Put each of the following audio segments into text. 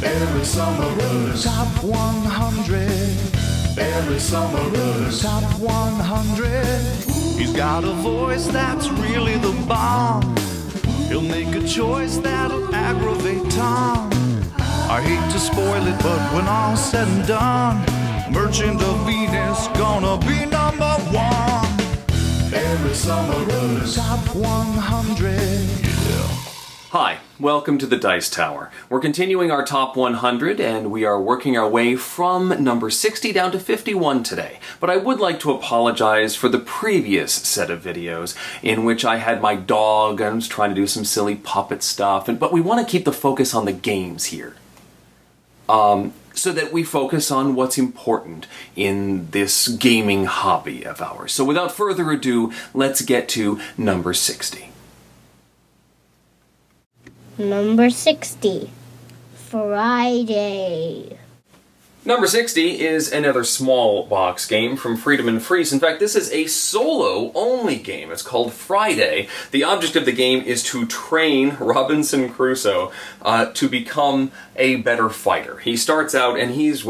Every summer Top 100. Every summer Top 100. He's got a voice that's really the bomb. He'll make a choice that'll aggravate Tom. I hate to spoil it, but when all's said and done, Merchant of Venus gonna be number one. Every summer Top 100. Hi, welcome to the Dice Tower. We're continuing our top 100 and we are working our way from number 60 down to 51 today. But I would like to apologize for the previous set of videos in which I had my dog and I was trying to do some silly puppet stuff, but we want to keep the focus on the games here. So that we focus on what's important in this gaming hobby of ours. So without further ado, let's get to number 60. Number 60, Friday. Number 60 is another small box game from Freedom and Freeze. In fact, this is a solo-only game. It's called Friday. The object of the game is to train Robinson Crusoe to become a better fighter. He starts out and he's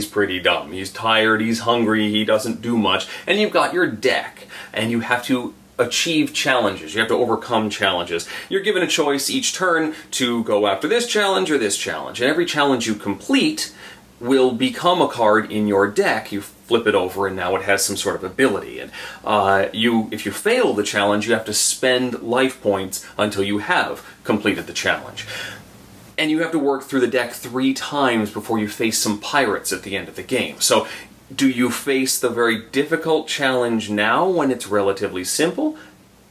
pretty dumb. He's tired, he's hungry, he doesn't do much, and you've got your deck, and you have to achieve challenges. You have to overcome challenges. You're given a choice each turn to go after this challenge or this challenge, and every challenge you complete will become a card in your deck. You flip it over and now it has some sort of ability. And if you fail the challenge, you have to spend life points until you have completed the challenge. And you have to work through the deck 3 times before you face some pirates at the end of the game. So do you face the very difficult challenge now when it's relatively simple?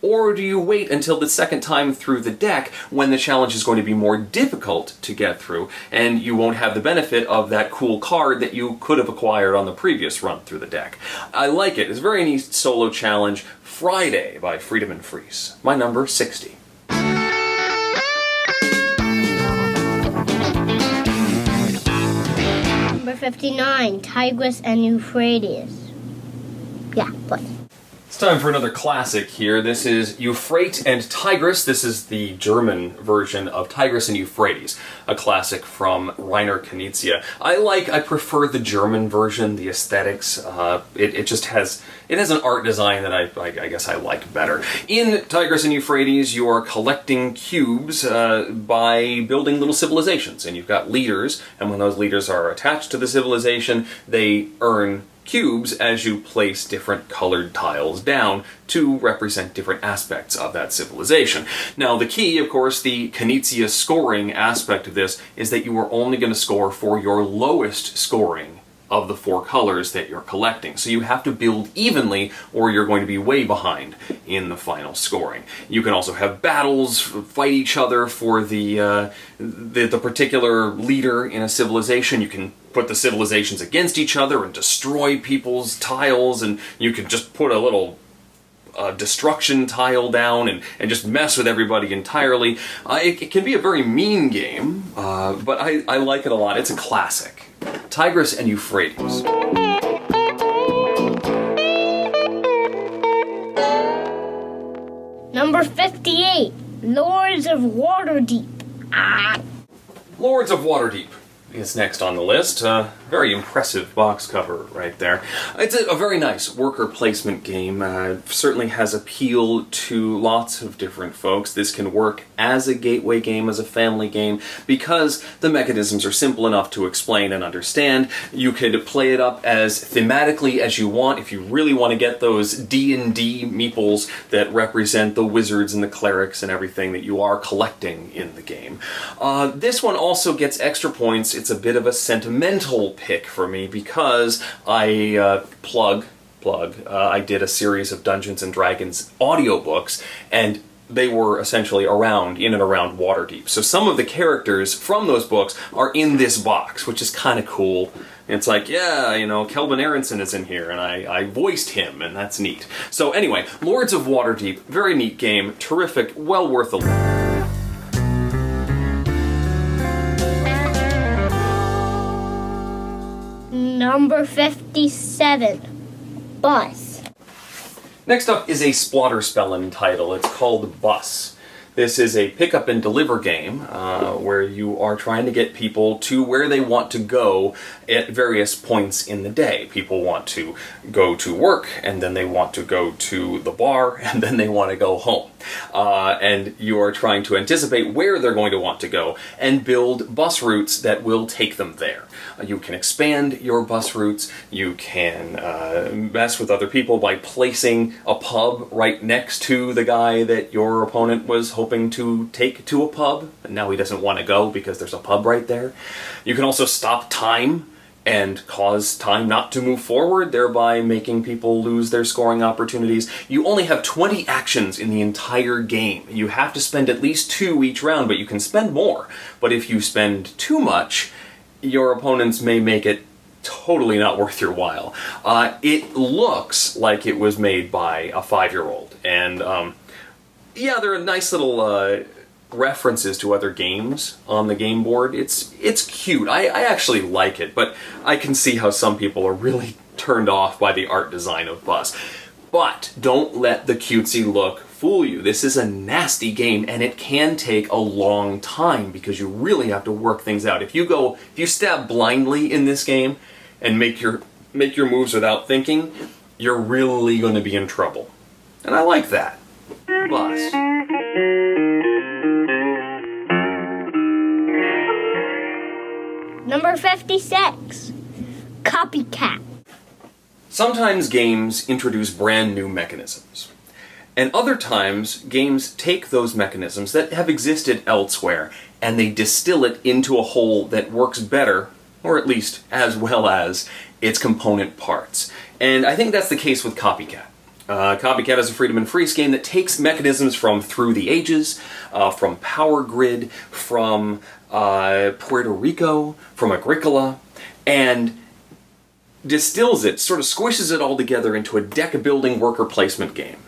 Or do you wait until the second time through the deck when the challenge is going to be more difficult to get through and you won't have the benefit of that cool card that you could have acquired on the previous run through the deck? I like it. It's a very neat solo challenge. Friday by Freedom and Freeze. My number 60. Number 59, Tigris and Euphrates. Yeah, play. It's time for another classic here. This is Euphrates and Tigris. This is the German version of Tigris and Euphrates, a classic from Rainer Knizia. I prefer the German version, the aesthetics. It has an art design that I guess I like better. In Tigris and Euphrates, you are collecting cubes by building little civilizations, and you've got leaders, and when those leaders are attached to the civilization, they earn cubes as you place different colored tiles down to represent different aspects of that civilization. Now the key, of course, the Knizia scoring aspect of this is that you are only going to score for your lowest scoring of the 4 colors that you're collecting. So you have to build evenly or you're going to be way behind in the final scoring. You can also have battles, fight each other for the particular leader in a civilization. You can put the civilizations against each other and destroy people's tiles, and you can just put a little destruction tile down and just mess with everybody entirely. It can be a very mean game, but I like it a lot. It's a classic. Tigris and Euphrates. Number 58, Lords of Waterdeep. Lords of Waterdeep is next on the list. Very impressive box cover right there. It's a very nice worker placement game. Certainly has appeal to lots of different folks. This can work as a gateway game, as a family game, because the mechanisms are simple enough to explain and understand. You could play it up as thematically as you want. If you really want to get those D&D meeples that represent the wizards and the clerics and everything that you are collecting in the game. This one also gets extra points. It's a bit of a sentimental pick for me because I I did a series of Dungeons and Dragons audiobooks, and they were essentially in and around Waterdeep. So some of the characters from those books are in this box, which is kind of cool. It's like, yeah, Kelvin Aronson is in here, and I voiced him, and that's neat. So anyway, Lords of Waterdeep, very neat game, terrific, well worth a look. Number 57, Bus. Next up is a Splatterspellen title. It's called Bus. This is a pick up and deliver game where you are trying to get people to where they want to go at various points in the day. People want to go to work, and then they want to go to the bar, and then they want to go home. And you are trying to anticipate where they're going to want to go and build bus routes that will take them there. You can expand your bus routes. You can mess with other people by placing a pub right next to the guy that your opponent was hoping to take to a pub, and now he doesn't want to go because there's a pub right there. You can also stop time and cause time not to move forward, thereby making people lose their scoring opportunities. You only have 20 actions in the entire game. You have to spend at least 2 each round, but you can spend more. But if you spend too much, your opponents may make it totally not worth your while. It looks like it was made by a 5-year-old, and yeah, there are nice little references to other games on the game board. It's cute. I actually like it, but I can see how some people are really turned off by the art design of Bus. But don't let the cutesy look fool you. This is a nasty game, and it can take a long time because you really have to work things out. If you stab blindly in this game and make your moves without thinking, you're really going to be in trouble. And I like that. Bus. Number 56. Copycat. Sometimes games introduce brand new mechanisms. And other times, games take those mechanisms that have existed elsewhere and they distill it into a whole that works better, or at least as well as, its component parts. And I think that's the case with Copycat. Copycat is a Freedom and Freeze game that takes mechanisms from Through the Ages, from Power Grid, from Puerto Rico, from Agricola, and distills it, sort of squishes it all together into a deck-building worker placement game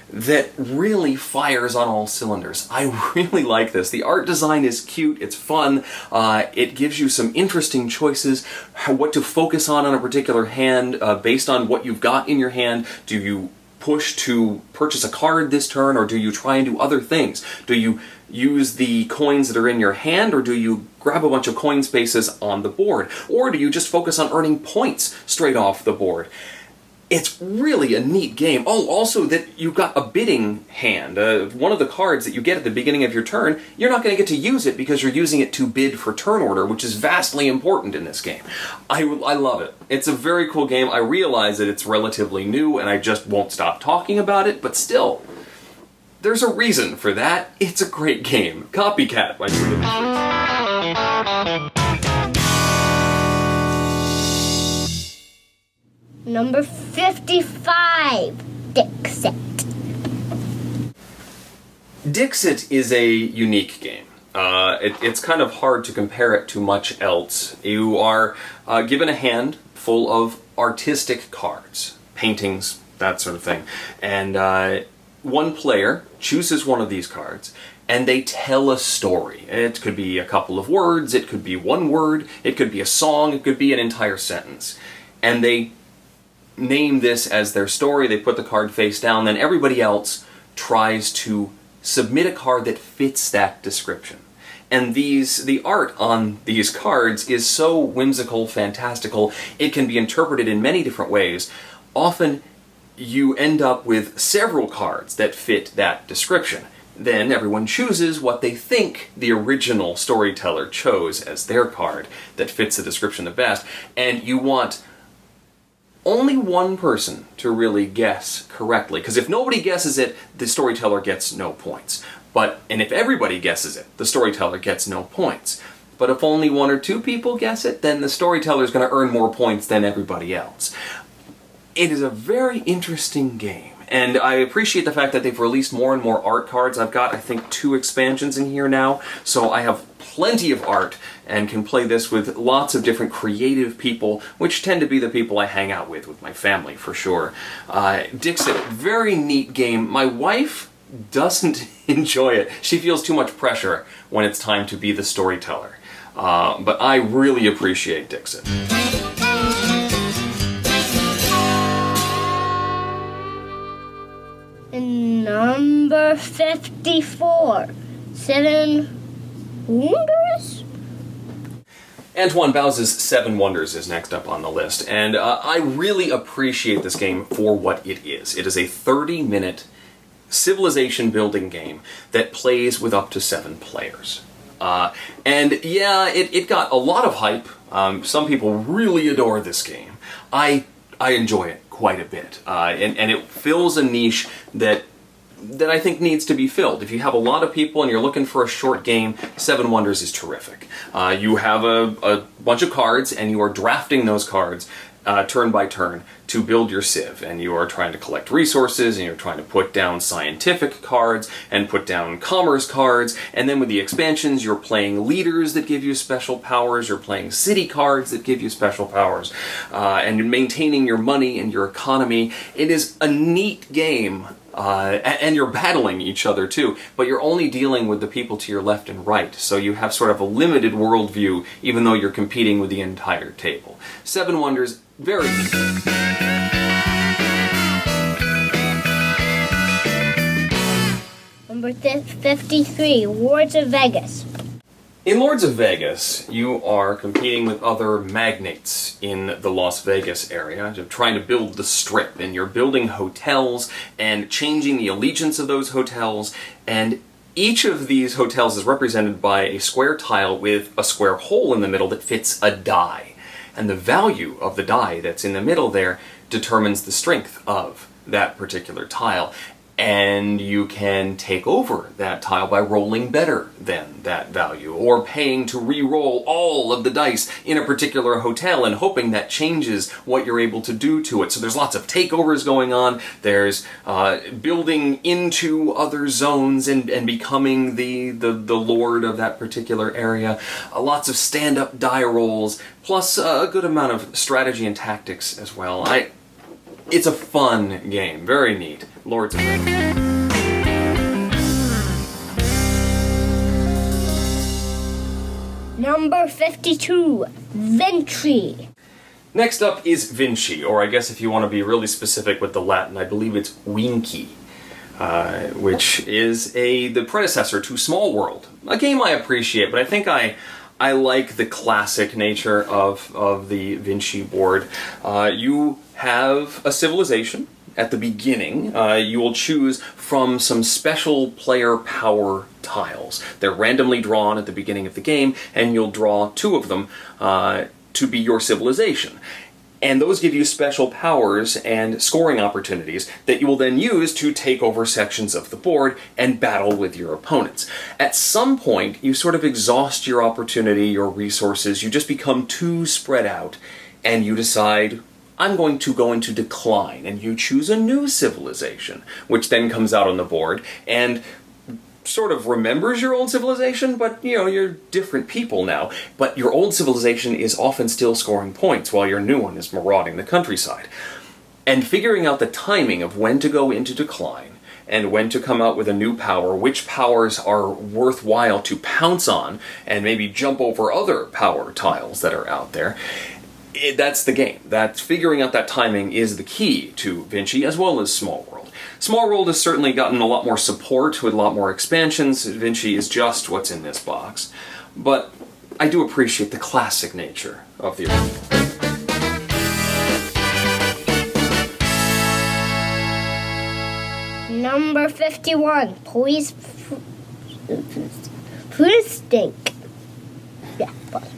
that really fires on all cylinders. I really like this. The art design is cute, it's fun, it gives you some interesting choices, what to focus on a particular hand based on what you've got in your hand. Do you push to purchase a card this turn, or do you try and do other things? Do you use the coins that are in your hand, or do you grab a bunch of coin spaces on the board? Or do you just focus on earning points straight off the board? It's really a neat game. Oh, also that you've got a bidding hand. One of the cards that you get at the beginning of your turn, you're not going to get to use it because you're using it to bid for turn order, which is vastly important in this game. I love it. It's a very cool game. I realize that it's relatively new and I just won't stop talking about it, but still, there's a reason for that. It's a great game. Copycat by Freedom and Freeze. Number 55. Dixit. Dixit is a unique game. It's kind of hard to compare it to much else. You are given a hand full of artistic cards, paintings, that sort of thing, and one player chooses one of these cards, and they tell a story. It could be a couple of words, it could be one word, it could be a song, it could be an entire sentence. And they name this as their story, they put the card face down, then everybody else tries to submit a card that fits that description. And the art on these cards is so whimsical, fantastical, it can be interpreted in many different ways. Often you end up with several cards that fit that description. Then everyone chooses what they think the original storyteller chose as their card that fits the description the best, and you want only one person to really guess correctly, because if nobody guesses it, the storyteller gets no points. And if everybody guesses it, the storyteller gets no points. But if only 1 or 2 people guess it, then the storyteller is going to earn more points than everybody else. It is a very interesting game, and I appreciate the fact that they've released more and more art cards. I've got, I think, 2 expansions in here now, so I have plenty of art and can play this with lots of different creative people, which tend to be the people I hang out with my family, for sure. Dixit, very neat game. My wife doesn't enjoy it. She feels too much pressure when it's time to be the storyteller. But I really appreciate Dixit. Number Number 54. 7 Wonders? Antoine Bauza's Seven Wonders is next up on the list, and I really appreciate this game for what it is. It is a 30-minute civilization building game that plays with up to 7 players. And yeah, it got a lot of hype. Some people really adore this game. I enjoy it quite a bit, and it fills a niche that I think needs to be filled. If you have a lot of people and you're looking for a short game, Seven Wonders is terrific. You have a bunch of cards, and you are drafting those cards turn by turn to build your civ, and you are trying to collect resources, and you're trying to put down scientific cards and put down commerce cards, and then with the expansions you're playing leaders that give you special powers, you're playing city cards that give you special powers, and maintaining your money and your economy. It is a neat game. And you're battling each other too, but you're only dealing with the people to your left and right, so you have sort of a limited worldview even though you're competing with the entire table. Seven Wonders, very neat. Number 53. Lords of Vegas. In Lords of Vegas, you are competing with other magnates in the Las Vegas area, trying to build the Strip, and you're building hotels and changing the allegiance of those hotels, and each of these hotels is represented by a square tile with a square hole in the middle that fits a die. And the value of the die that's in the middle there determines the strength of that particular tile. And you can take over that tile by rolling better than that value, or paying to re-roll all of the dice in a particular hotel and hoping that changes what you're able to do to it. So there's lots of takeovers going on, there's building into other zones and becoming the lord of that particular area, lots of stand-up die rolls, plus a good amount of strategy and tactics as well. It's a fun game, very neat. Lords of Vegas. Number 52. Vinci. Next up is Vinci, or I guess if you want to be really specific with the Latin, I believe it's Winky, which is the predecessor to Small World. A game I appreciate, but I think I like the classic nature of the Vinci board. You have a civilization. At the beginning, you will choose from some special player power tiles. They're randomly drawn at the beginning of the game, and you'll draw 2 of them to be your civilization. And those give you special powers and scoring opportunities that you will then use to take over sections of the board and battle with your opponents. At some point, you sort of exhaust your opportunity, your resources, you just become too spread out, and you decide, I'm going to go into decline, and you choose a new civilization, which then comes out on the board, and sort of remembers your old civilization, but you're different people now. But your old civilization is often still scoring points while your new one is marauding the countryside. And figuring out the timing of when to go into decline and when to come out with a new power, which powers are worthwhile to pounce on and maybe jump over other power tiles that are out there. That's the game. That's figuring out that timing is the key to Vinci, as well as Small World. Small World has certainly gotten a lot more support with a lot more expansions. Vinci is just what's in this box. But I do appreciate the classic nature of the original. Number 51. Police stink. Yeah, but.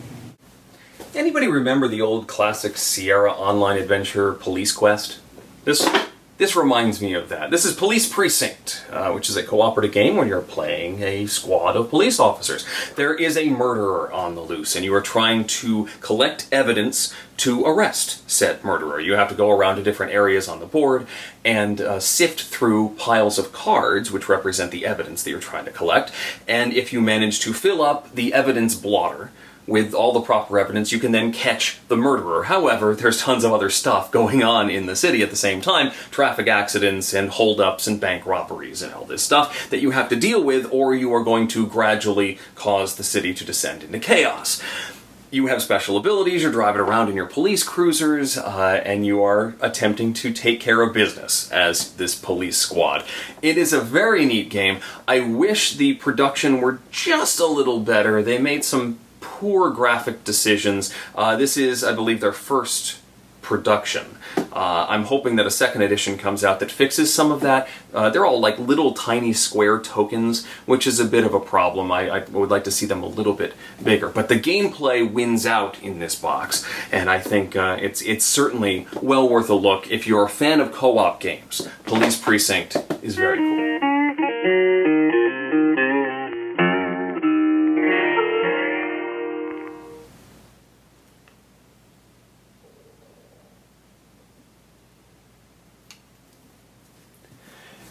Anybody remember the old classic Sierra online adventure Police Quest? This reminds me of that. This is Police Precinct, which is a cooperative game where you're playing a squad of police officers. There is a murderer on the loose, and you are trying to collect evidence to arrest said murderer. You have to go around to different areas on the board and sift through piles of cards, which represent the evidence that you're trying to collect. And if you manage to fill up the evidence blotter with all the proper evidence, you can then catch the murderer. However, there's tons of other stuff going on in the city at the same time, traffic accidents and holdups and bank robberies and all this stuff that you have to deal with, or you are going to gradually cause the city to descend into chaos. You have special abilities, you're driving around in your police cruisers, and you are attempting to take care of business as this police squad. It is a very neat game. I wish the production were just a little better. They made some poor graphic decisions. This is, I believe, their first production. I'm hoping that a second edition comes out that fixes some of that. They're all like little tiny square tokens, which is a bit of a problem. I would like to see them a little bit bigger. But the gameplay wins out in this box, and I think it's certainly well worth a look if you're a fan of co-op games. Police Precinct is very cool.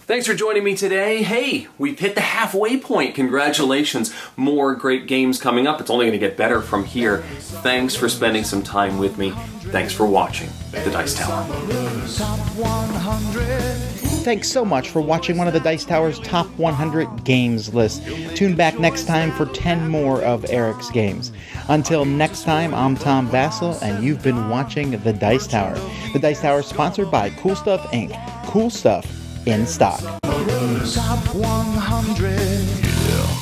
Thanks for joining me today. Hey, we've hit the halfway point. Congratulations. More great games coming up. It's only going to get better from here. Thanks for spending some time with me. Thanks for watching The Dice Tower. Top 100. Thanks so much for watching one of the Dice Tower's Top 100 Games list. Tune back next time for 10 more of Eric's games. Until next time, I'm Tom Bassel, and you've been watching The Dice Tower. The Dice Tower is sponsored by Cool Stuff Inc. Cool stuff in stock. Top 100. Yeah.